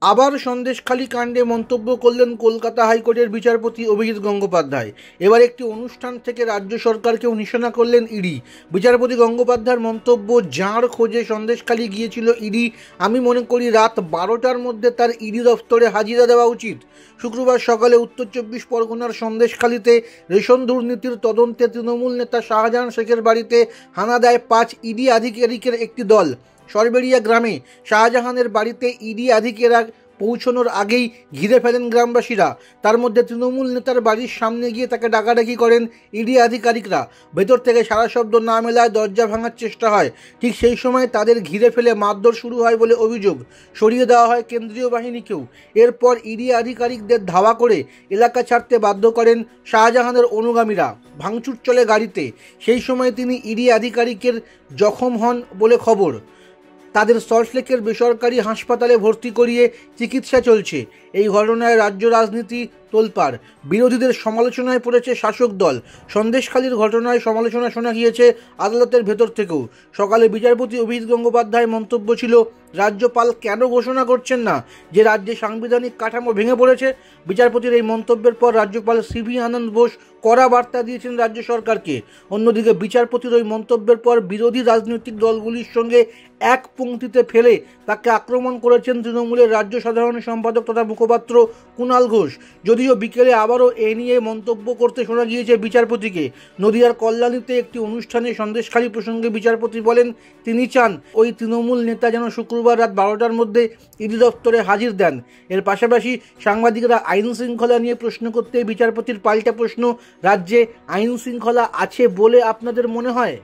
আবার সন্দেশখালী কাণ্ডে মন্তব্য করলেন কলকাতা হাইকোর্টের বিচারপতি অভিজিৎ গঙ্গোপাধ্যায়। এবার একটি অনুষ্ঠান থেকে রাজ্য সরকারকেও নিশানা করলেন ইডি। বিচারপতি গঙ্গোপাধ্যায়ের মন্তব্য, যাঁর খোঁজে সন্দেশখালী গিয়েছিল ইডি, আমি মনে করি রাত 12টার মধ্যে তার ইডি দফতরে হাজিরা দেওয়া উচিত। শুক্রবার সকালে উত্তর 24 পরগনার সন্দেশখালীতে রেশন দুর্নীতির তদন্তে তৃণমূল নেতা শাহজাহান শেখের বাড়িতে হানা দেয় 5 ইডি আধিকারিকের একটি দল। সরবেরিয়া গ্রামে শাহজাহানের বাড়িতে ইডি আধিকারিকরা পৌঁছানোর আগেই ঘিরে ফেলেন গ্রামবাসীরা। তার মধ্যে তৃণমূল নেতার বাড়ির সামনে গিয়ে তাকে ডাকাডাকি করেন ইডি আধিকারিকরা। ভেতর থেকে সারা শব্দ না মেলায় দরজা ভাঙার চেষ্টা হয়। ঠিক সেই সময় তাদের ঘিরে ফেলে মারধর শুরু হয় বলে অভিযোগ। সরিয়ে দেওয়া হয় কেন্দ্রীয় বাহিনীকেও। এরপর ইডি আধিকারিকদের ধাওয়া করে এলাকা ছাড়তে বাধ্য করেন শাহজাহানের অনুগামীরা। ভাঙচুর চলে গাড়িতে। সেই সময় তিনি ইডি আধিকারিকের জখম হন বলে খবর। তাদের সল্টলেকের বেসরকারি হাসপাতালে ভর্তি করিয়ে চিকিৎসা চলছে। এই ঘটনায় রাজ্য রাজনীতি তোলপাড়। বিরোধীদের সমালোচনায় পড়েছে শাসক দল। সন্দেশখালীর ঘটনায় সমালোচনা শোনা গিয়েছে আদালতের ভেতর থেকেও। সকালে বিচারপতি অভিজিৎ গঙ্গোপাধ্যায় মন্তব্য ছিল, রাজ্যপাল কেন ঘোষণা করছেন না যে রাজ্যে সাংবিধানিক কাঠামো ভেঙে পড়েছে? বিচারপতির এই মন্তব্যের পর রাজ্যপাল সিভি আনন্দ বোস কড়া বার্তা দিয়েছেন রাজ্য সরকারকে। অন্যদিকে বিচারপতির ওই মন্তব্যের পর বিরোধী রাজনৈতিক দলগুলির সঙ্গে এক পংক্তিতে ফেলে তাকে আক্রমণ করেছেন তৃণমূলের রাজ্য সাধারণ সম্পাদক তথা মুখপাত্র কুণাল ঘোষ। যদিও বিকেলে আবারও এ নিয়ে মন্তব্য করতে শোনা গিয়েছে বিচারপতিকে। নদিয়ার কল্যাণীতে একটি অনুষ্ঠানে সন্দেশখালী প্রসঙ্গে বিচারপতি বলেন, তিনি চান ওই তৃণমূল নেতা যেন শুক্রবার রাত 12টার মধ্যে ইডি দপ্তরে হাজির দেন। এর পাশাপাশি সাংবাদিকরা আইন শৃঙ্খলা নিয়ে প্রশ্ন করতে বিচারপতির পাল্টা প্রশ্ন, রাজ্যে আইন শৃঙ্খলা আছে বলে আপনাদের মনে হয়?